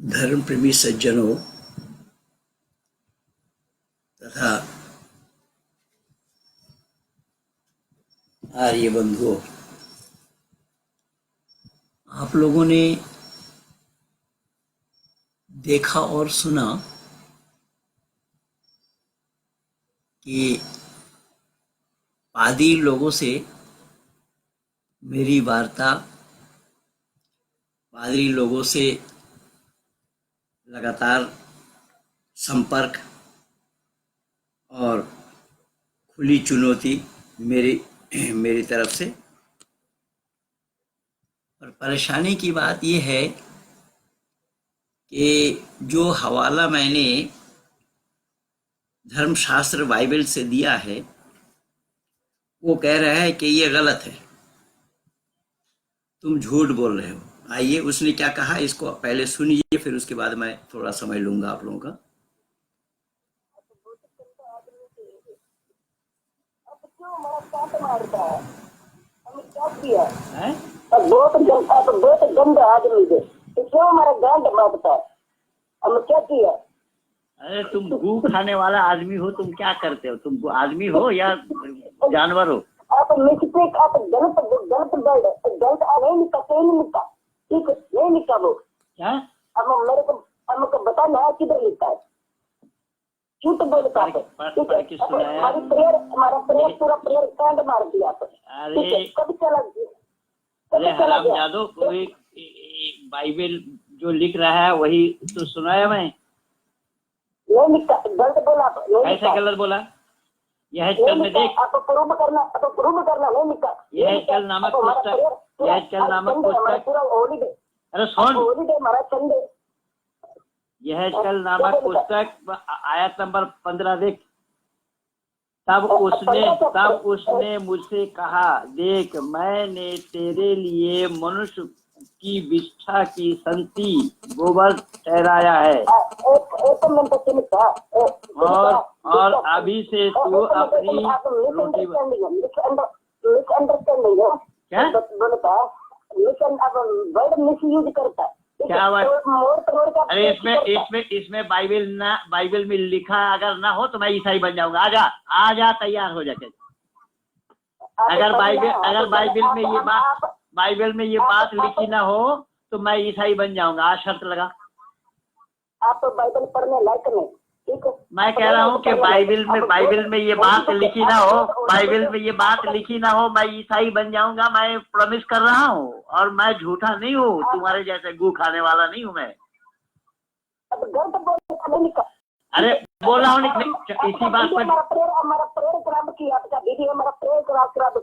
धर्म प्रेमी सज्जनों तथा आर्य बंधुओं, आप लोगों ने देखा और सुना कि पादी लोगों से मेरी वार्ता पादरी लोगों से लगातार संपर्क और खुली चुनौती मेरी तरफ से। पर परेशानी की बात यह है कि जो हवाला मैंने धर्मशास्त्र बाइबल से दिया है वो कह रहा है कि ये गलत है, तुम झूठ बोल रहे हो। आइए उसने क्या कहा इसको पहले सुनिए, फिर उसके बाद मैं थोड़ा समय लूंगा आप लोगों का। बहुत गंदा आदमी है, तो क्यों हमारा गांड बांटता है? हम क्या किया? अरे तुम गू खाने वाला आदमी हो, तुम क्या करते हो? तुम आदमी हो या जानवर हो? आप मिस्टेक, आप गलत नहीं निका, नहीं निका, ठीक नहीं निका वो क्या? अब मेरे को हमको बताना है किधर लिखा है, क्यों तो बोलता है? ठीक है, हमारा प्रेयर पूरा प्रेयर कांड मार दिया आपने। अरे कब चला हरामजादो, कोई बाइबल जो लिख रहा है वही तो सुनाया मैं। नहीं निका, गलत बोला आप। ऐसा गलत बोला? यह कल में देख, आप प्रूव करना नहीं निका। यह कल नामक पुस्तक, यह कल नामक पुस्तक, पूरा हॉलीडे, अरे सुन, हॉलीडे हमारा संडे। यह कल नामक पुस्तक आयत नंबर 15 देख। तब उसने मुझसे कहा, देख मैं तेरे लिए मनुष्य की विष्ठा की संति गोबर ठहराया है, और अभी से तू अपनी रोटी क्या करता है क्या बात? अरे इसमें बाइबल में लिखा अगर ना हो तो मैं ईसाई बन जाऊंगा। आजा तैयार हो जाके। अगर बाइबल में ये बात लिखी ना हो तो मैं ईसाई बन जाऊंगा। आज शर्त लगा। आप तो बाइबल पढ़ने लायक नहीं, ठीक है? मैं कह रहा हूँ कि बाइबल में ये बात लिखी ना हो, बाइबल में ये बात लिखी ना हो, मैं ईसाई बन जाऊंगा। मैं प्रॉमिस कर रहा हूँ, और मैं झूठा नहीं हूँ, तुम्हारे जैसे गू खाने वाला नहीं हूँ मैं। अरे बोल रहा हूँ इसी बात पर।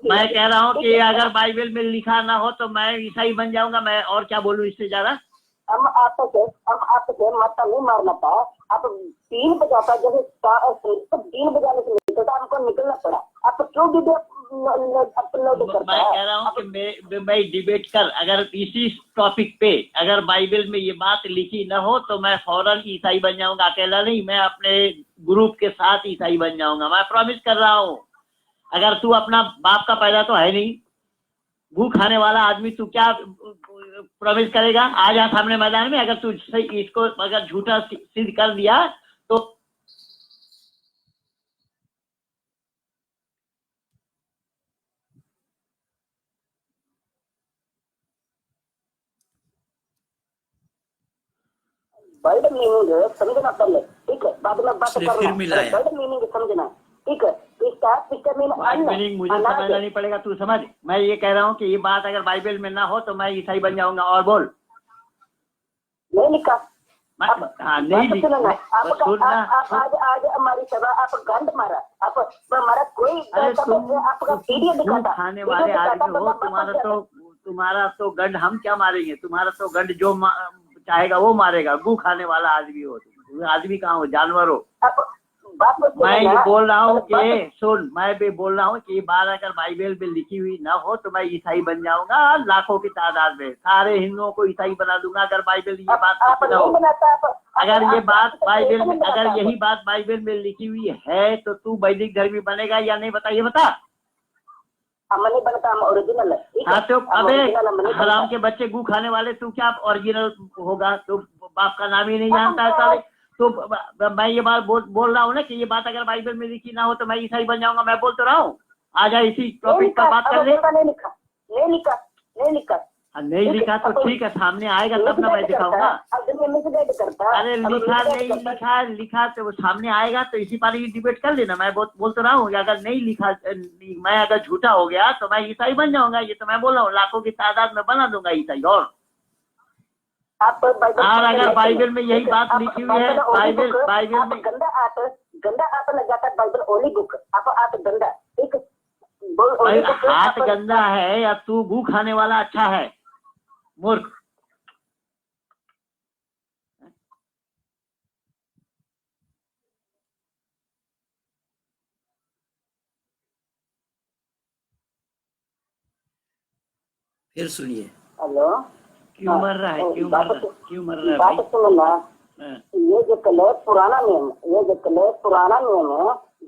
मैं कह रहा हूँ कि अगर बाइबल में लिखा ना हो तो मैं ईसाई बन जाऊंगा। मैं और क्या बोलूँ इससे ज्यादा? हम आपसे माता नहीं मारना था। आप 3 बजाता, जैसे 3 बजाने से निकलता तो हमको निकलना पड़ा। आप क्यों वीडियो अपलोड करता है? मैं कह रहा हूँ कि मैं डिबेट कर, अगर इसी टॉपिक पे अगर बाइबल में ये बात लिखी ना हो तो मैं फौरन ईसाई बन जाऊंगा। अकेला नहीं, मैं अपने ग्रुप के साथ ईसाई बन जाऊंगा। मैं प्रॉमिस कर रहा हूँ। अगर तू अपना बाप का पैदा तो है नहीं, भू खाने वाला आदमी, तू क्या प्रॉमिस करेगा? आ जा सामने मैदान में। अगर तू इसको अगर झूठा सिद्ध कर दिया तो वर्ड मीनिंग समझना पहले, ठीक है? बाद में बात करना। फिर मिलाया वर्ड मीनिंग समझना, ठीक है? इसका मीनिंग मुझे समझना नहीं पड़ेगा, तू समझ। मैं ये कह रहा हूँ कि ये बात अगर बाइबल में ना हो तो मैं ईसाई बन जाऊंगा। और बोल। नहीं लिखा। हाँ नहीं लिखा। आज हमारी सभा आप गंद मारा, आप हमारा कोई आपका वीडियो दिखाता, खाने वाले आदमी हो। तुम्हारा तो गंड हम क्या मारेंगे? तुम्हारा तो गंड जो चाहेगा वो मारेगा। गू खाने वाला आदमी हो तुम। आदमी कहाँ हो? जानवर हो। मैं ये बोल रहा हूँ कि सुन, मैं भी बोल रहा हूँ कि ये बात अगर बाइबल में लिखी हुई ना हो तो मैं ईसाई बन जाऊंगा। लाखों की तादाद में सारे हिंदुओं को ईसाई बना दूंगा अगर बाइबल ये बात ना हो। अगर ये बात बाइबल में, अगर यही बात बाइबल में लिखी हुई है तो तू वैदिक धर्मी बनेगा या नहीं? बता, ये बता। हम नहीं बनता, हम ओरिजिनल है। हाँ तो अबे हराम के बच्चे, गू खाने वाले, तू क्या ओरिजिनल होगा? तो बाप का नाम ही नहीं जानता है साले। तो मैं ये बात बोल रहा हूँ ना कि ये बात अगर बाइबल में लिखी ना हो तो मैं ईसाई बन जाऊंगा। मैं बोल तो रहा हूँ, आ जा इसी टॉपिक पर बात कर ले। नहीं लिखा नहीं लिखा तो ठीक है, सामने आएगा तब ना मैं दिखाऊंगा। अरे लिखा तो वो सामने आएगा तो इसी पर ही डिबेट कर लेना। मैं बोल तो रहा हूँ अगर नहीं लिखा, मैं अगर झूठा हो गया तो मैं ईसाई बन जाऊंगा। ये तो मैं बोल रहा हूँ, लाखों की तादाद में बना दूंगा ईसाई। और अगर बाइबल में यही बात लिखी हुई है, बाइबल में गंदा आप लगाता बाइबल ओली बुक आप गंदा एक हाथ गंदा है या तू गू खाने वाला अच्छा है मूर्ख। फिर सुनिए। हेलो, क्यों मर रहा है, क्यों मर रहा है बात भाई? सुनना, ये जो कल पुराना नियम है,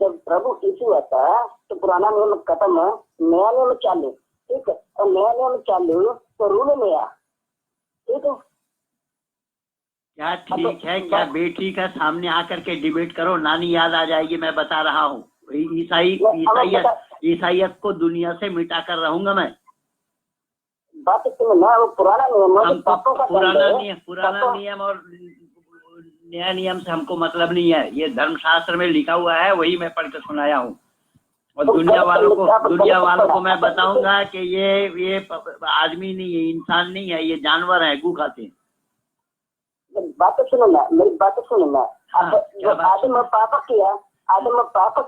जब प्रभु यीशु आता तो पुराना नियम खत्म, नया नियम चालू, ठीक है। और नया नियम चालू तो रूल में आया, ठीक है। क्या ठीक है? क्या बेटी का सामने आकर के डिबेट करो, नानी याद आ जाएगी। मैं बता रहा हूँ, ईसाइयत को दुनिया से मिटा कर रहूंगा मैं। बात सुनना, वो पुराना नियम हमको पुराना नियम और नया नियम से हमको मतलब नहीं है। ये धर्मशास्त्र में लिखा हुआ है, वही मैं पढ़ के सुनाया हूँ। और दुनिया वालों को मैं बताऊंगा कि ये आदमी नहीं है, इंसान नहीं है, ये जानवर है, गू खाते हैं। मेरी बात सुनना। आदम पाप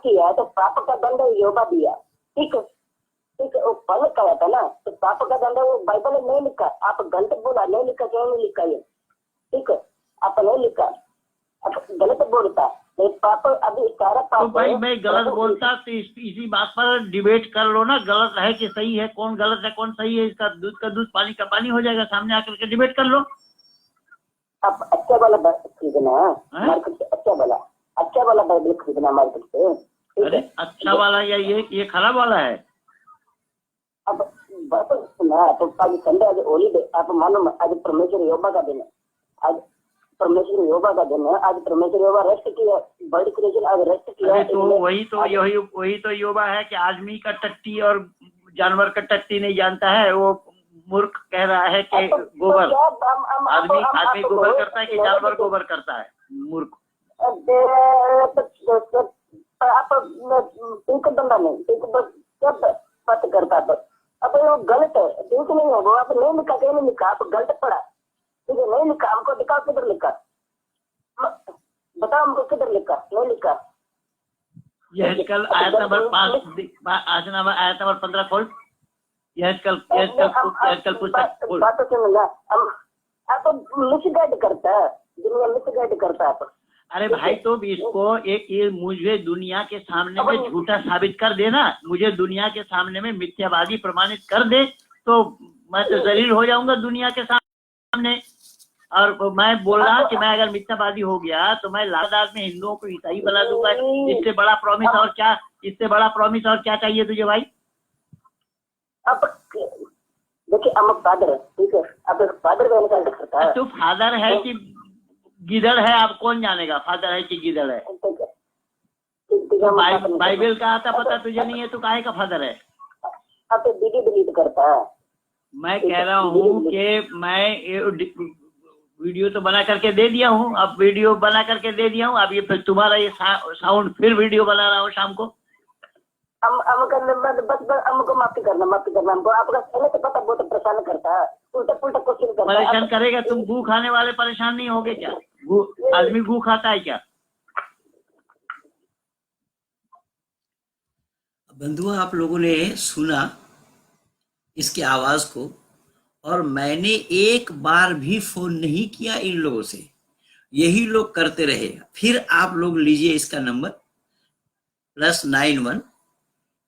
किया तो पाप का दंड यहोवा दिया, ठीक है। ठीक है, वो पहले कहा था ना, तो पाप का दंड वो बाइबल में नहीं लिखा। आप गलत बोला, नहीं लिखा, क्यों नहीं लिखा ये, ठीक है। आप नहीं लिखा, आप गलत बोलता नहीं। पाप अभी सारा पाप तो भाई मैं गलत बोलता तो इसी बात पर डिबेट कर लो ना, गलत है कि सही है, कौन गलत है कौन सही है। इसका दूध का दूध पानी का पानी हो जाएगा, सामने आकर के डिबेट कर लो। आप अच्छा वाला खरीदना, मार्केट से अच्छा वाला बाइबल खरीदना मार्केट से। अरे अच्छा वाला या ये खराब वाला है? अब बात सुना, तो आज संडे, आज हॉलीडे, आप मानो आज परमेश्वर यहोवा का दिन है। आज परमेश्वर यहोवा का दिन है, आज परमेश्वर यहोवा रेस्ट किया, बर्ड क्रिएशन आज रेस्ट किया। तो वही तो यहोवा है कि आदमी का टट्टी और जानवर का टट्टी नहीं जानता है। वो मूर्ख कह रहा है कि गोबर, आदमी गोबर करता है कि जानवर गोबर करता है? मूर्ख। आप ठीक बंदा नहीं, सब बात करता है। अब वो गलत है, ठीक नहीं है वो। आप नहीं लिखा, कहीं नहीं लिखा, आप गलत पढ़ा, ठीक है। नहीं लिखा, हमको दिखाओ किधर लिखा, बताओ हमको किधर लिखा, नहीं लिखा। यह कल आयत नंबर 15 खोल। यह कल पुस्तक खोल। बात सुन, आप मिसगाइड करता है, दुनिया मिसगाइड करता है। अरे भाई तो इसको ये मुझे दुनिया के सामने में झूठा साबित कर देना, मुझे दुनिया के सामने में मिथ्यावादी प्रमाणित कर दे तो मैं तो जलील हो जाऊंगा दुनिया के सामने। और मैं बोल रहा कि मैं अगर मिथ्यावादी हो गया तो मैं लादाद में हिंदुओं को ईसाई बना दूंगा। इससे बड़ा प्रॉमिस और क्या चाहिए तुझे भाई? अब देखिए, हम फादर है, ठीक है। अब फादर का इनकार करता है। तो फादर है कि गिदड़ है, आप कौन जानेगा फादर है कि गिदड़ है? बाइबल का आता पता तुझे नहीं है तो काहे का फादर है? अब तो वीडियो डिलीट करता है। मैं कह रहा हूँ कि मैं वीडियो तो बना करके दे दिया हूँ, अब वीडियो बना करके दे दिया हूँ। अब ये फिर तुम्हारा ये साउंड फिर वीडियो बना रहा हूँ शाम को। हमको माफी करना हमको। आपका पहले से पता बहुत परेशान करता है, उल्टा पुल्टा क्वेश्चन करता है। परेशान करेगा? तुम गू खाने वाले परेशान नहीं होगे क्या? आदमी गू खाता है क्या? बंधुओं, आप लोगों ने सुना इसकी आवाज को, और मैंने एक बार भी फोन नहीं किया इन लोगों से, यही लोग करते रहे। फिर आप लोग लीजिए इसका नंबर +91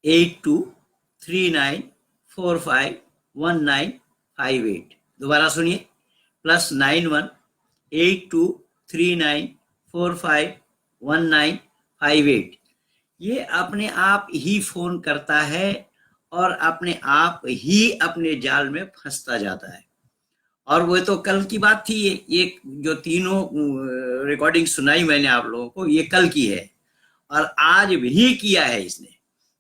82 39 45 1958। दोबारा सुनिए, +91 82 39 45 1958। ये अपने आप ही फोन करता है और अपने आप ही अपने जाल में फंसता जाता है। और वो तो कल की बात थी। ये जो तीनों रिकॉर्डिंग सुनाई मैंने आप लोगों को, ये कल की है और आज भी किया है इसने,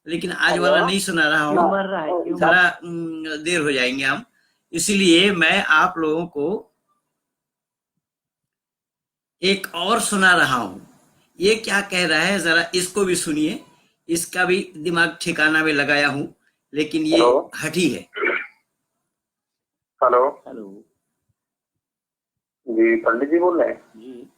लेकिन आज वाला नहीं सुना रहा क्यों हूँ, मर रहा है, क्यों थोड़ा देर हो जाएंगे हम, इसीलिए मैं आप लोगों को एक और सुना रहा हूं। ये क्या कह रहा है जरा इसको भी सुनिए। इसका भी दिमाग ठिकाना में लगाया हूं, लेकिन ये हेलो। हठी है। हेलो हेलो जी, पंडित जी बोल रहे हैं? जी,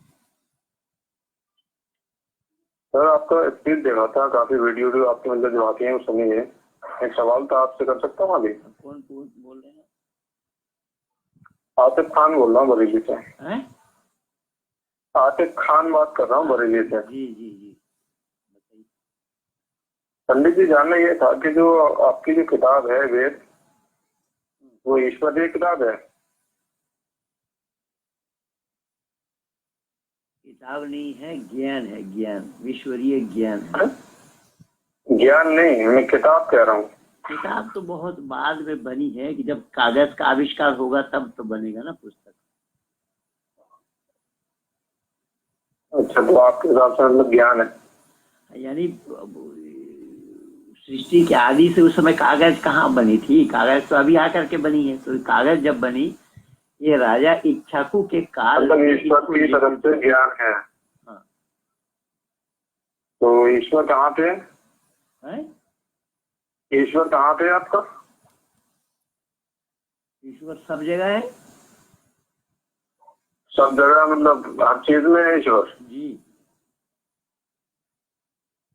सर आपका स्पीच देखा था, काफी वीडियो आपके मतलब जो आती हैं वो सुनी है। एक सवाल तो आपसे कर सकता हूँ अभी? कौन बोल रहे हैं? आतिफ खान बोल रहा हूँ बरेली से। हैं? आतिफ खान बात कर रहा हूँ बरेली से। जी जी जी, बताइए। पंडित जी, जानना ये था कि जो आपकी जो किताब है वेद, वो ईश्वरीय किताब है? किताब नहीं है, ज्ञान है, ज्ञान, ईश्वरीय ज्ञान है। ज्ञान नहीं, मैं किताब कह रहा हूँ। किताब तो बहुत बाद में बनी है कि जब कागज का आविष्कार होगा तब तो बनेगा ना पुस्तक। अच्छा, तो आपके हिसाब से मतलब ज्ञान है? यानी सृष्टि के आदि से उस समय कागज कहाँ बनी थी? कागज तो अभी आकर के बनी है। तो कागज जब बनी, ये राजा इक्ष्वाकु के काल मतलब ईश्वर की तरफ से ज्ञान है। हाँ। तो ईश्वर कहाँ पे है? ईश्वर कहाँ पे है आपका? ईश्वर सब जगह है। सब जगह मतलब हर चीज में है ईश्वर? जी।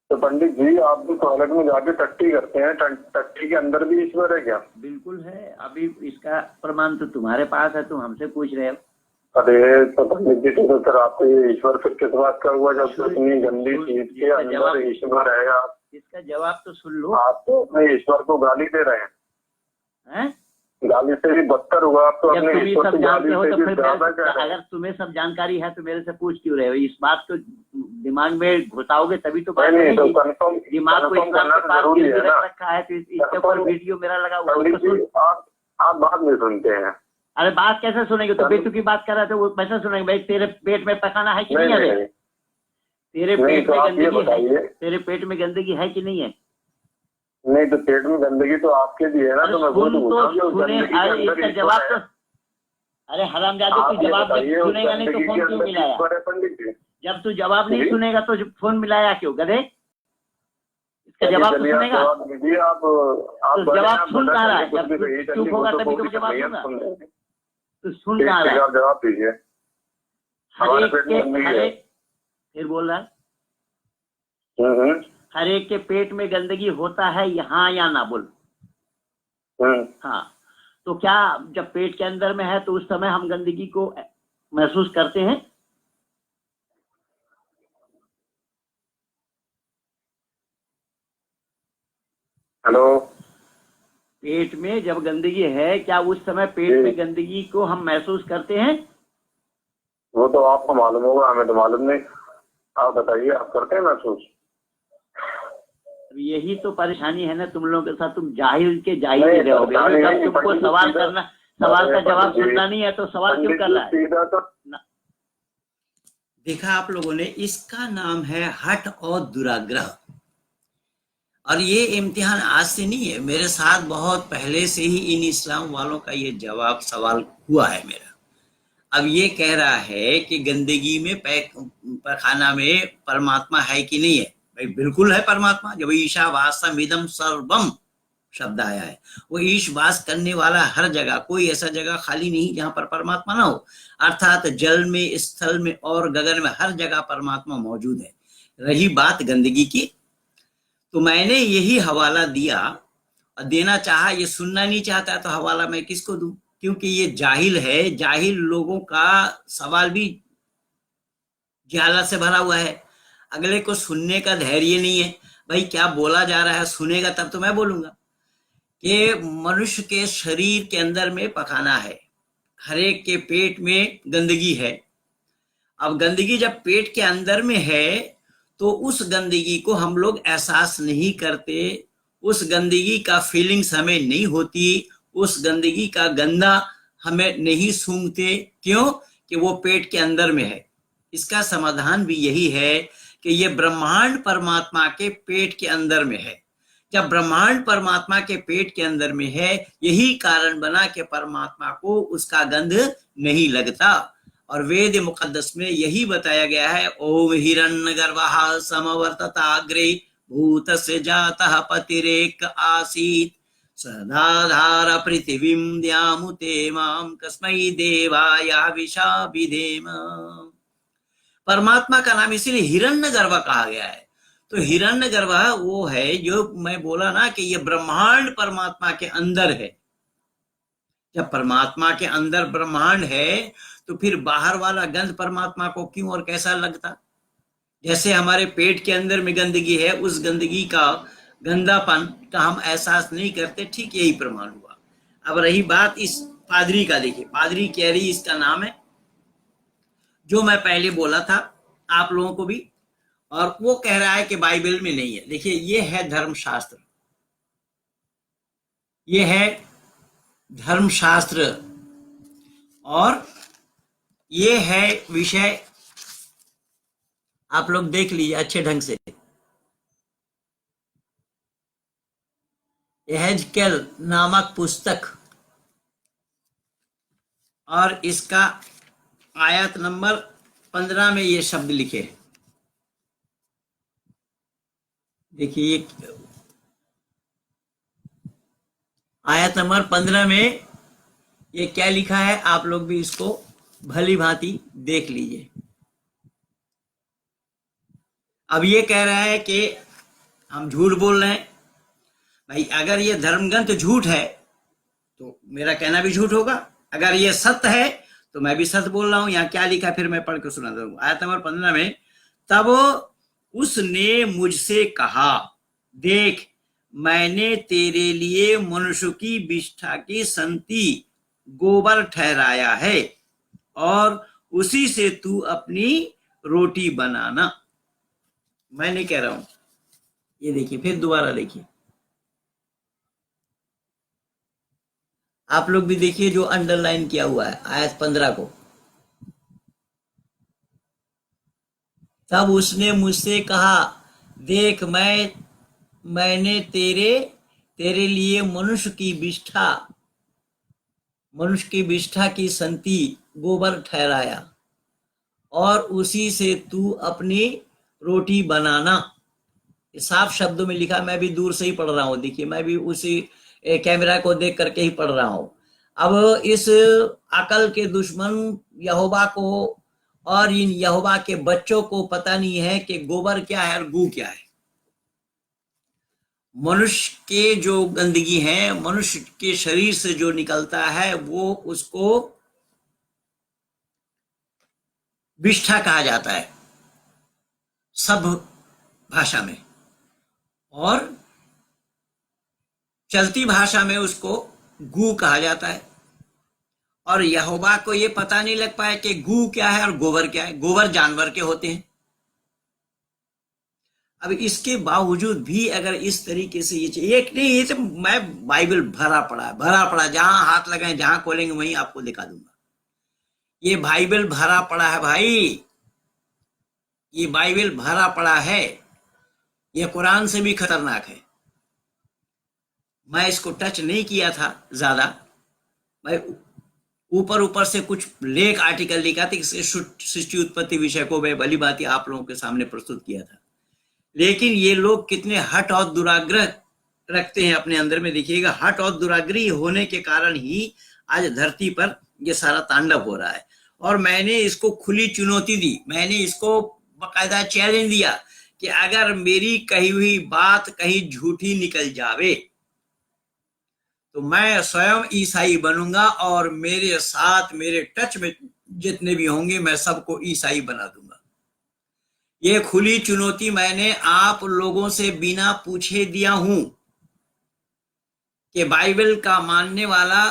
तो पंडित जी, आप भी टॉयलेट में जाके टट्टी करते हैं, टट्टी के अंदर भी ईश्वर है क्या? बिल्कुल है। अभी इसका प्रमाण तो तुम्हारे पास है, तुम हमसे पूछ रहे हो। अरे तो पंडित जी, तो सर आपको ये ईश्वर फिर किस बात का हुआ जब इतनी गंदी चीज के अंदर ईश्वर है? आप इसका जवाब तो सुन लो। आप तो अपने ईश्वर को गाली दे रहे हैं? गाली से भी बदतर हुआ। आप तो जब अपने तुम ये ईश्वर सब को गाली जानते हो से तो भी फिर ज्यादा कह रहे हैं। अगर तुम्हें सब जानकारी है तो मेरे से पूछ क्यों रहे हो? इस बात को दिमाग में घुसाओगे तभी तो बात नहीं, तो बनेगी। कंफर्म दिमाग को इस्लाम के पास जरूरी है ना। रख रखा है तो इसके ऊपर वीडियो मेरा लगा हुआ है, पंडित उसको सुन। जी, आप बात नहीं सुनते हैं। अरे बात कैसे सुनेंगे? तो बेतु की बात कर रहे थे, वो कैसे सुनेंगे? भाई तेरे पेट में पकाना है कि नहीं है? तेरे पेट में गंदगी है? तेरे पेट में गंदगी है कि नहीं है? नहीं, तो पेट में गंदगी तो आपके भी है ना। तो मैं सुने। अरे इसका जवाब तो, अरे हरामजादे, तू जवाब सुनेगा नहीं तो फोन क्यों मिलाया? पंडित जी, जब तू जवाब नहीं सुनेगा तो फोन मिलाया क्यों गधे? इसका जवाब तो सुनेगा। आप तो जवाब सुन कहाँ रहा है? जब चुप होगा तभी तो जवाब दूंगा। तो सुन कहाँ रहा है? जवाब दीजिए। हर एक के फिर बोल रहा है हर एक के पेट में गंदगी होता है, यहाँ या ना बोल। हाँ, तो क्या जब पेट के अंदर में है तो उस समय हम गंदगी को महसूस करते हैं? हेलो, पेट में जब गंदगी है, क्या उस समय पेट में गंदगी को हम महसूस करते हैं? वो तो आपको मालूम होगा, हमें तो मालूम नहीं। आप बताइए, आप करते हैं महसूस? यही तो परेशानी है ना तुम लोगों के साथ। तुम जाहिल के जाहिल रहोगे। जब तुमको सवाल करना, सवाल का जवाब सुनना नहीं है तो सवाल क्यों कर रहा है? देखा आप लोगों ने, इसका नाम है हठ और दुराग्रह। और ये इम्तिहान आज से नहीं है, मेरे साथ बहुत पहले से ही इन इस्लाम वालों का ये जवाब सवाल हुआ है मेरा। अब ये कह रहा है कि गंदगी में पैखाना में परमात्मा है कि नहीं है? भाई बिल्कुल है परमात्मा। जब ईशावासम इदम सर्वम शब्द आया है, वो ईश वास करने वाला हर जगह, कोई ऐसा जगह खाली नहीं जहां पर परमात्मा ना हो। अर्थात जल में, स्थल में और गगन में हर जगह परमात्मा मौजूद है। रही बात गंदगी की, तो मैंने यही हवाला दिया और देना चाहा। ये सुनना नहीं चाहता तो हवाला मैं किसको दूं? क्योंकि ये जाहिल है। जाहिल लोगों का सवाल भी जहालत से भरा हुआ है। अगले को सुनने का धैर्य नहीं है। भाई क्या बोला जा रहा है, सुनेगा तब तो मैं बोलूंगा। कि मनुष्य के शरीर के अंदर में पखाना है, हर एक के पेट में गंदगी है। अब गंदगी जब पेट के अंदर में है तो उस गंदगी को हम लोग एहसास नहीं करते, उस गंदगी का फीलिंग्स हमें नहीं होती, उस गंदगी का गंदा हमें नहीं सूंघते, क्यों? कि वो पेट के अंदर में है। इसका समाधान भी यही है कि ये ब्रह्मांड परमात्मा के पेट के अंदर में है। जब ब्रह्मांड परमात्मा के पेट के अंदर में है, यही कारण बना कि परमात्मा को उसका गंध नहीं लगता। और वेद मुकद्दस में यही बताया गया है, ओम हिरण्यगर्भः समवर्तताग्रे भूतस्य जातः पतिरेक आसीत् सदाधार पृथिवीं द्यामुते मां कस्मै देवाय हविषा विधेम। परमात्मा का नाम इसीलिए हिरण्यगर्भ कहा गया है। तो हिरण्यगर्भ वो है जो मैं बोला ना कि ये ब्रह्मांड परमात्मा के अंदर है। जब परमात्मा के अंदर ब्रह्मांड है तो फिर बाहर वाला गंध परमात्मा को क्यों और कैसा लगता? जैसे हमारे पेट के अंदर में गंदगी है, उस गंदगी का गंदापन का हम एहसास नहीं करते, ठीक यही प्रमाण हुआ। अब रही बात इस पादरी का, देखिए पादरी कैरी इसका नाम है, जो मैं पहले बोला था आप लोगों को भी, और वो कह रहा है कि बाइबल में नहीं है। देखिए ये है धर्मशास्त्र, ये है धर्मशास्त्र, और ये है विषय, आप लोग देख लीजिए अच्छे ढंग से। यहेजकेल नामक पुस्तक, और इसका आयत नंबर 15 में ये शब्द लिखे हैं। देखिए आयत नंबर 15 में ये क्या लिखा है, आप लोग भी इसको भली भांति देख लीजिए। अब ये कह रहा है कि हम झूठ बोल रहे हैं। भाई अगर ये धर्मग्रंथ झूठ है तो मेरा कहना भी झूठ होगा, अगर ये सत्य है तो मैं भी सत्य बोल रहा हूं। यहाँ क्या लिखा फिर मैं पढ़ के सुना दूंगा। आयत नंबर 15 में, तब उसने मुझसे कहा, देख मैंने तेरे लिए मनुष्य की विष्ठा की संति गोबर ठहराया है और उसी से तू अपनी रोटी बनाना। मैं नहीं कह रहा हूं। ये देखिए फिर दोबारा देखिए, आप लोग भी देखिए जो अंडरलाइन किया हुआ है आयत 15 को। तब उसने मुझसे कहा, देख मैंने तेरे लिए मनुष्य की विष्ठा की संति गोबर ठहराया और उसी से तू अपनी रोटी बनाना। साफ शब्दों में लिखा, मैं भी दूर से ही पढ़ रहा हूं। देखिए मैं भी उसी कैमरा को देख करके ही पढ़ रहा हूं। अब इस अकल के दुश्मन यहोवा को और इन यहोवा के बच्चों को पता नहीं है कि गोबर क्या है और गू क्या है। मनुष्य के जो गंदगी है, मनुष्य के शरीर से जो निकलता है, वो उसको विष्ठा कहा जाता है सब भाषा में, और चलती भाषा में उसको गू कहा जाता है। और यहोवा को ये पता नहीं लग पाया कि गू क्या है और गोबर क्या है। गोबर जानवर के होते हैं। अब इसके बावजूद भी अगर इस तरीके से ये एक नहीं, ये तो मैं बाइबल भरा पड़ा, जहां हाथ लगाए जहां खोलेंगे वहीं आपको दिखा दूंगा। ये बाइबल भरा पड़ा है भाई, ये बाइबल भरा पड़ा है। ये कुरान से भी खतरनाक है। मैं इसको टच नहीं किया था ज्यादा, मैं ऊपर से कुछ लेख आर्टिकल लिखा था, सृष्टि उत्पत्ति विषय को मैं भली बात आप लोगों के सामने प्रस्तुत किया था। लेकिन ये लोग कितने हठ और दुराग्रह रखते हैं अपने अंदर में। देखिएगा, हठ और दुराग्रही होने के कारण ही आज धरती पर ये सारा तांडव हो रहा है। और मैंने इसको खुली चुनौती दी, मैंने इसको बाकायदा चैलेंज दिया कि अगर मेरी कही हुई बात कहीं झूठी निकल जावे तो मैं स्वयं ईसाई बनूंगा और मेरे साथ मेरे टच में जितने भी होंगे मैं सबको ईसाई बना दूंगा। ये खुली चुनौती मैंने आप लोगों से बिना पूछे दिया हूं कि बाइबल का मानने वाला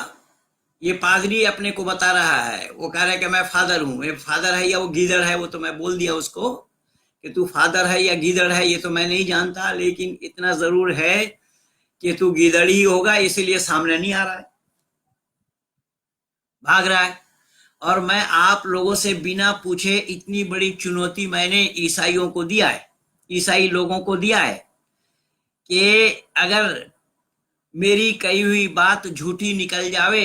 ये पादरी अपने को बता रहा है, वो कह रहा है कि मैं फादर हूं। ये फादर है या वो गीदड़ है, वो तो मैं बोल दिया उसको कि तू फादर है या गीदड़ है ये तो मैं नहीं जानता, लेकिन इतना जरूर है कि तू गीदड़ ही होगा, इसीलिए सामने नहीं आ रहा है। भाग रहा है। और मैं आप लोगों से बिना पूछे इतनी बड़ी चुनौती मैंने ईसाइयों को दिया है, ईसाई लोगों को दिया है कि अगर मेरी कही हुई बात झूठी निकल जावे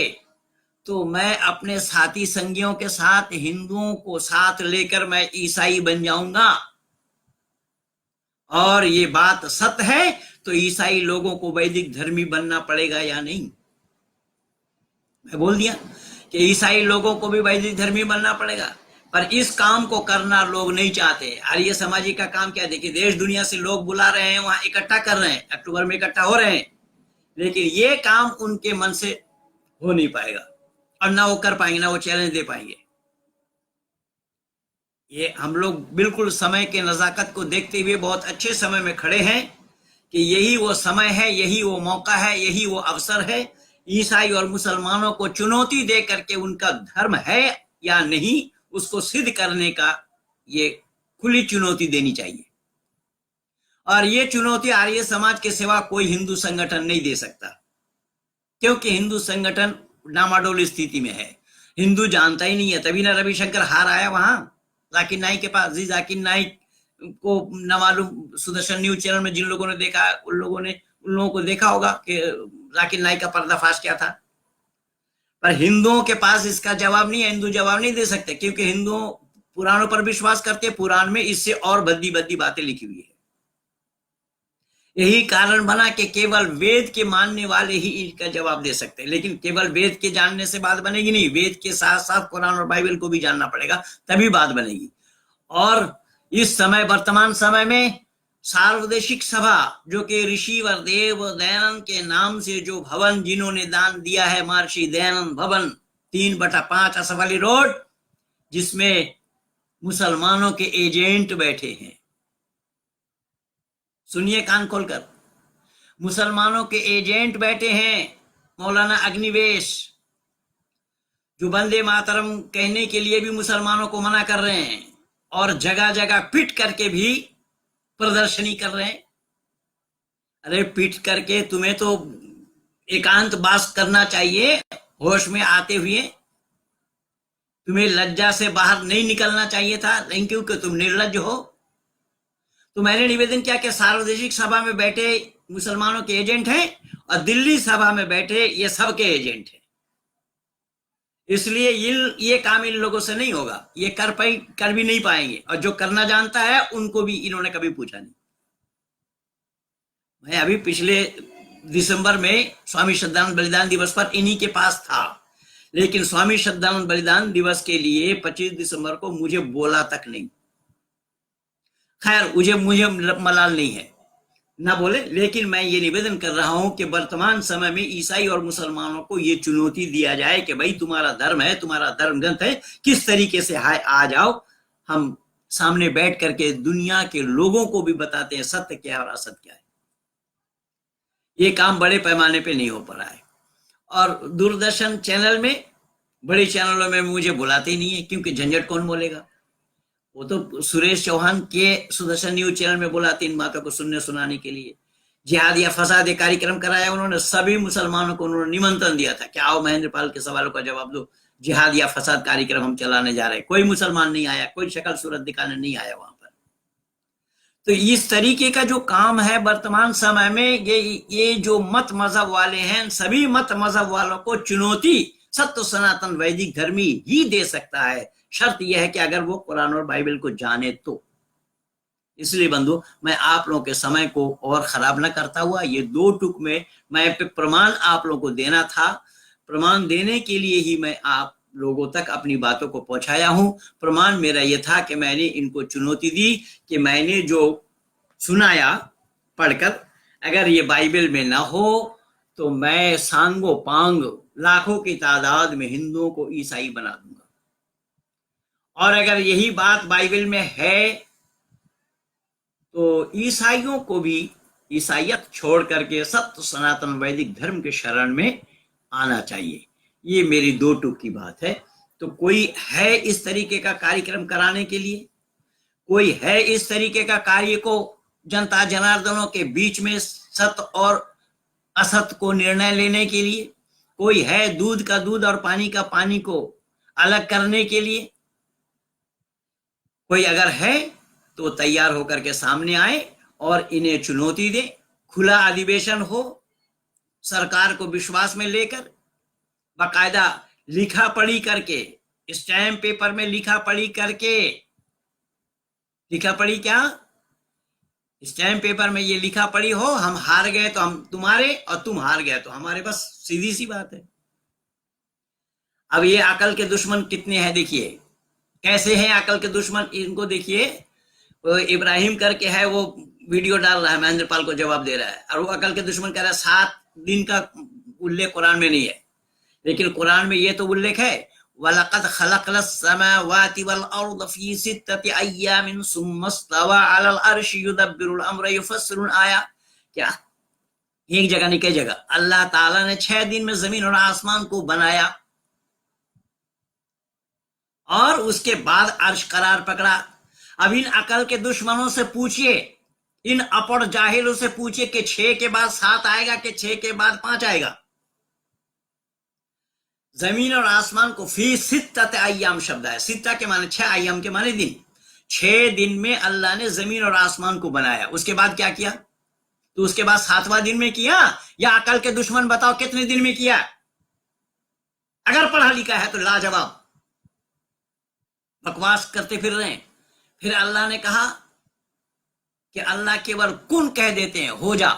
तो मैं अपने साथी संगियों के साथ हिंदुओं को साथ लेकर मैं ईसाई बन जाऊंगा। और ये बात सत्य है तो ईसाई लोगों को वैदिक धर्मी बनना पड़ेगा या नहीं। मैं बोल दिया कि ईसाई लोगों को भी वैदिक धर्मी बनना पड़ेगा, पर इस काम को करना लोग नहीं चाहते। आर्य समाजी का काम क्या है? देखिए, देश दुनिया से लोग बुला रहे हैं, वहां इकट्ठा कर रहे हैं, अक्टूबर में इकट्ठा हो रहे हैं, लेकिन ये काम उनके मन से हो नहीं पाएगा और ना वो कर पाएंगे, ना वो चैलेंज दे पाएंगे। ये हम लोग बिल्कुल समय के नजाकत को देखते हुए बहुत अच्छे समय में खड़े हैं कि यही वो समय है, यही वो मौका है, यही वो अवसर है ईसाई और मुसलमानों को चुनौती दे करके उनका धर्म है या नहीं उसको सिद्ध करने का ये खुली चुनौती देनी चाहिए। और ये चुनौती आर्य समाज के सिवा कोई हिंदू संगठन नहीं दे सकता, क्योंकि हिंदू संगठन डामाडोल स्थिति में है, हिंदू जानता ही नहीं है। तभी ना रविशंकर हार आया वहां जाकिर नाइक के पास। जी जाकिर नाइक को न मालूम, सुदर्शन न्यूज चैनल में जिन लोगों ने देखा उन लोगों को देखा होगा कि जाकिर नाइक का पर्दाफाश क्या था। पर हिंदुओं के पास इसका जवाब नहीं है, हिंदू जवाब नहीं दे सकते, क्योंकि हिंदू पुराणों पर विश्वास करते, पुराण में इससे और भद्दी भद्दी बातें लिखी हुई है। यही कारण बना कि केवल वेद के मानने वाले ही इसका जवाब दे सकते हैं, लेकिन केवल वेद के जानने से बात बनेगी नहीं, वेद के साथ साथ कुरान और बाइबल को भी जानना पड़ेगा, तभी बात बनेगी। और इस समय वर्तमान समय में सार्वदेशिक सभा, जो कि ऋषि वरदेव दयानंद के नाम से जो भवन जिन्होंने दान दिया है, महर्षि दयानंद भवन 3/5 असफली रोड, जिसमें मुसलमानों के एजेंट बैठे हैं। सुनिए कान खोलकर, मुसलमानों के एजेंट बैठे हैं। मौलाना अग्निवेश, जो वंदे मातरम कहने के लिए भी मुसलमानों को मना कर रहे हैं और जगह जगह पिट करके भी प्रदर्शनी कर रहे हैं। अरे पिट करके तुम्हें तो एकांत वास करना चाहिए, होश में आते हुए तुम्हें लज्जा से बाहर नहीं निकलना चाहिए था, नहीं, क्योंकि तुम निर्लज्ज हो। तो मैंने निवेदन किया कि सार्वदेशिक सभा में बैठे मुसलमानों के एजेंट हैं और दिल्ली सभा में बैठे ये सबके एजेंट हैं, इसलिए ये काम इन लोगों से नहीं होगा, ये कर भी नहीं पाएंगे, और जो करना जानता है उनको भी इन्होंने कभी पूछा नहीं। मैं अभी पिछले दिसंबर में स्वामी श्रद्धानंद बलिदान दिवस पर इन्हीं के पास था, लेकिन स्वामी श्रद्धानंद बलिदान दिवस के लिए 25 दिसंबर को मुझे बोला तक नहीं। खैर, मुझे मलाल नहीं है, ना बोले, लेकिन मैं ये निवेदन कर रहा हूं कि वर्तमान समय में ईसाई और मुसलमानों को ये चुनौती दिया जाए कि भाई तुम्हारा धर्म है, तुम्हारा धर्म ग्रंथ है, किस तरीके से आ जाओ, हम सामने बैठ करके दुनिया के लोगों को भी बताते हैं सत्य क्या है और असत्य क्या है। ये काम बड़े पैमाने पे नहीं हो पा रहा है, और दूरदर्शन चैनल में, बड़े चैनलों में मुझे बुलाते ही नहीं है, क्योंकि झंझट कौन बोलेगा। वो तो सुरेश चौहान के सुदर्शन न्यूज चैनल में बुलाते इन बातों को सुनने सुनाने के लिए। जिहाद या फसाद कार्यक्रम कराया उन्होंने, सभी मुसलमानों को उन्होंने निमंत्रण दिया था कि आओ महेंद्र पाल के सवालों का जवाब दो, जिहाद या फसाद कार्यक्रम हम चलाने जा रहे हैं। कोई मुसलमान नहीं आया, कोई शक्ल सूरत दिखाने नहीं आया वहां पर। तो इस तरीके का जो काम है वर्तमान समय में, ये जो मत मजहब वाले हैं, सभी मत मजहब वालों को चुनौती सत्य सनातन वैदिक धर्मी ही दे सकता है। शर्त यह है कि अगर वो कुरान और बाइबल को जाने तो। इसलिए बंधु, मैं आप लोगों के समय को और खराब न करता हुआ ये 2 टुक में मैं प्रमाण आप लोगों को देना था, प्रमाण देने के लिए ही मैं आप लोगों तक अपनी बातों को पहुंचाया हूं। प्रमाण मेरा यह था कि मैंने इनको चुनौती दी कि मैंने जो सुनाया पढ़कर, अगर ये बाइबल में ना हो तो मैं सांगो पांग लाखों की तादाद में हिंदुओं को ईसाई बना दूंगा, और अगर यही बात बाइबल में है तो ईसाइयों को भी ईसाइयत छोड़ करके सत्य सनातन वैदिक धर्म के शरण में आना चाहिए। ये मेरी 2 टुक की बात है। तो कोई है इस तरीके का कार्यक्रम कराने के लिए, कोई है इस तरीके का कार्य को जनता जनार्दनों के बीच में सत्य और असत्य को निर्णय लेने के लिए, कोई है दूध का दूध और पानी का पानी को अलग करने के लिए? कोई अगर है तो तैयार होकर के सामने आए और इन्हें चुनौती दे। खुला अधिवेशन हो, सरकार को विश्वास में लेकर, बाकायदा लिखा पढ़ी करके, स्टैम्प पेपर में लिखा पढ़ी करके, लिखा पढ़ी क्या, स्टैम्प पेपर में ये लिखा पढ़ी हो, हम हार गए तो हम तुम्हारे और तुम हार गए तो हमारे, बस सीधी सी बात है। अब ये अकल के दुश्मन कितने हैं देखिए, कैसे हैं अकल के दुश्मन, इनको देखिए। इब्राहिम करके है, वो वीडियो डाल रहा है, महेंद्र पाल को जवाब दे रहा है, और वो अकल के दुश्मन कह रहा है 7 दिन का उल्लेख कुरान में नहीं है। लेकिन कुरान में ये तो उल्लेख है, वलक़द खलक़नस समावाति वल अर्द फी सित्तति अय्यामिन सुम्मा इस्तवा अलल अर्शि युदब्बिरुल अम्र युफस्सिरुल आया। क्या एक जगह नहीं, कई जगह अल्लाह ताला ने 6 दिन में जमीन और आसमान को बनाया और उसके बाद अर्श करार पकड़ा। अब इन अकल के दुश्मनों से पूछिए, इन अपढ़ जाहिलों से पूछिए कि 6 के बाद 7 आएगा कि 6 के बाद 5 आएगा। जमीन और आसमान को फी सित्तत अय्याम शब्द है, सित्ता के माने 6, अय्याम के माने दिन। 6 दिन में अल्लाह ने जमीन और आसमान को बनाया, उसके बाद क्या किया? तो उसके बाद 7वां दिन में किया, या अकल के दुश्मन बताओ कितने दिन में किया? अगर पढ़ा लिखा है तो लाजवाब, बकवास करते फिर रहे हैं। फिर अल्लाह ने कहा कि अल्लाह केवल कुन कह देते हैं, हो जा,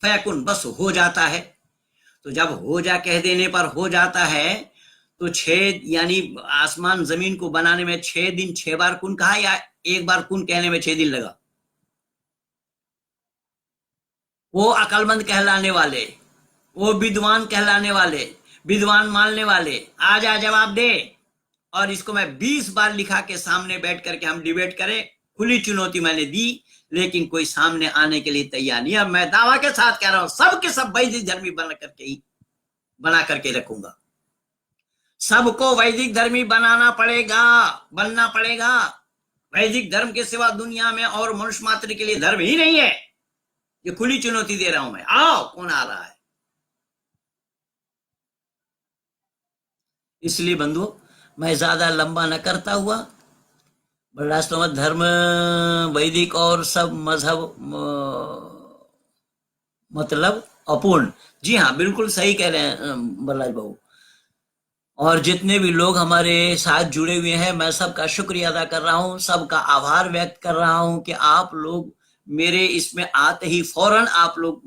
फयकुन, बस हो जाता है। तो जब हो जा कह देने पर हो जाता है तो 6 यानी आसमान जमीन को बनाने में 6 दिन 6 बार कुन कहा, या एक बार कुन कहने में 6 दिन लगा? वो अकलमंद कहलाने वाले, वो विद्वान कहलाने वाले, विद्वान मानने वाले, आ जा जवाब दे। और इसको मैं 20 बार लिखा के सामने बैठ करके हम डिबेट करें, खुली चुनौती मैंने दी, लेकिन कोई सामने आने के लिए तैयार नहीं। अब मैं दावा के साथ कह रहा हूं, सब के सब वैदिक धर्मी बना करके रखूंगा। सबको वैदिक धर्मी बनाना पड़ेगा, बनना पड़ेगा। वैदिक धर्म के सिवा दुनिया में और मनुष्य मात्र के लिए धर्म ही नहीं है। ये खुली चुनौती दे रहा हूं मैं, आओ, कौन आ रहा है? इसलिए बंधुओं, मैं ज्यादा लंबा न करता हुआ, वास्तव में धर्म वैदिक और सब मजहब मतलब अपूर्ण। जी हाँ, बिल्कुल सही कह रहे हैं बल्लाज बाबू। और जितने भी लोग हमारे साथ जुड़े हुए हैं, मैं सबका शुक्रिया अदा कर रहा हूँ, सबका आभार व्यक्त कर रहा हूँ कि आप लोग मेरे इसमें आते ही फौरन आप लोग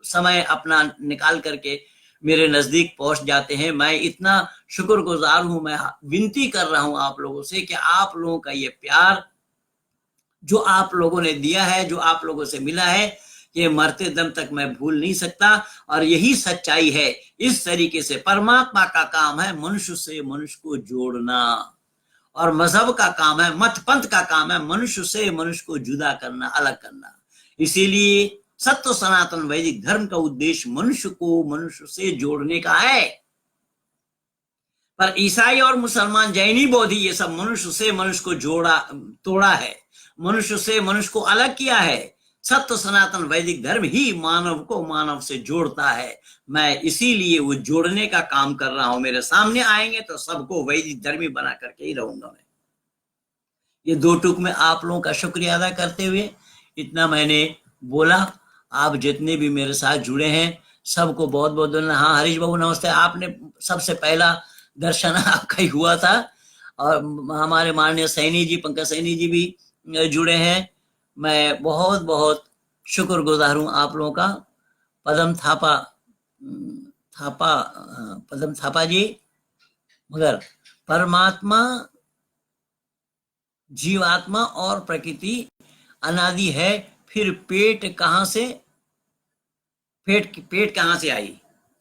समय अपना निकाल करके मेरे नजदीक पहुंच जाते हैं। मैं इतना शुक्रगुजार हूं, मैं विनती कर रहा हूं आप लोगों से कि आप लोगों का ये प्यार जो आप लोगों ने दिया है, जो आप लोगों से मिला है, ये मरते दम तक मैं भूल नहीं सकता। और यही सच्चाई है। इस तरीके से परमात्मा का काम है मनुष्य से मनुष्य को जोड़ना, और मजहब का काम है, मत पंथ का काम है मनुष्य से मनुष्य को जुदा करना, अलग करना। इसीलिए सत्य सनातन वैदिक धर्म का उद्देश्य मनुष्य को मनुष्य से जोड़ने का है। पर ईसाई और मुसलमान, जैनी, बौद्धी, ये सब मनुष्य से मनुष्य को तोड़ा है, मनुष्य से मनुष्य को अलग किया है। सत्य सनातन वैदिक धर्म ही मानव को मानव से जोड़ता है। मैं इसीलिए वो जोड़ने का काम कर रहा हूं। मेरे सामने आएंगे तो सबको वैदिक धर्मी बना करके ही रहूंगा मैं। ये 2 टूक में आप लोगों का शुक्रिया अदा करते हुए इतना मैंने बोला। आप जितने भी मेरे साथ जुड़े हैं सबको बहुत बहुत धन्यवाद। हाँ हरीश बाबू नमस्ते, आपने सबसे पहला दर्शन आपका ही हुआ था। और हमारे माननीय सैनी जी, पंकज सैनी जी भी जुड़े हैं। मैं बहुत बहुत शुक्रगुजार हूँ आप लोगों का। पदम थापा जी, मगर परमात्मा, जीवात्मा और प्रकृति अनादि है, फिर पेट कहां से आई?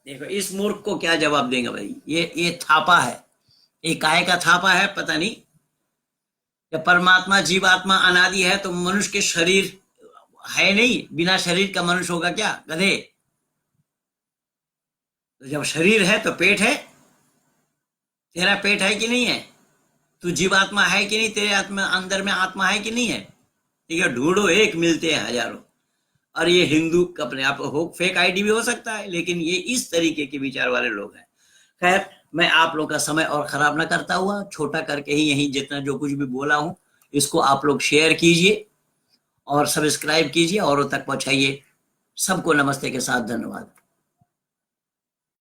देखो इस मूर्ख को क्या जवाब देंगे भाई। ये थापा है, एक काय का थापा है पता नहीं। जब परमात्मा जीवात्मा अनादि है तो मनुष्य के शरीर है नहीं, बिना शरीर का मनुष्य होगा क्या? गधे। तो जब शरीर है तो पेट है। तेरा पेट है कि नहीं है? तू जीवात्मा है कि नहीं? तेरे आत्मा अंदर में आत्मा है कि नहीं है? ठीक है, ढूंढो, एक मिलते हैं हजारों। और ये हिंदू अपने आप हो, फेक आईडी भी हो सकता है, लेकिन ये इस तरीके के विचार वाले लोग हैं। खैर, मैं आप लोग का समय और खराब ना करता हुआ छोटा करके ही यही जितना जो कुछ भी बोला हूं इसको आप लोग शेयर कीजिए और सब्सक्राइब कीजिए, औरों तक पहुंचाइए। सबको नमस्ते के साथ धन्यवाद।